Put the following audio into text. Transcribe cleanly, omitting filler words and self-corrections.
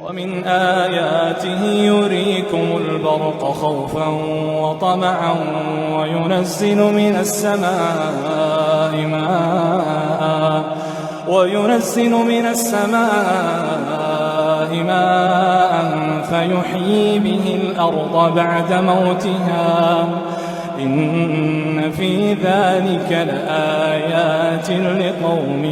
ومن آياته يريكم البرق خوفا وطمعا وينزل من السماء ماء فيحيي به الأرض بعد موتها إن في ذلك لآيات لقوم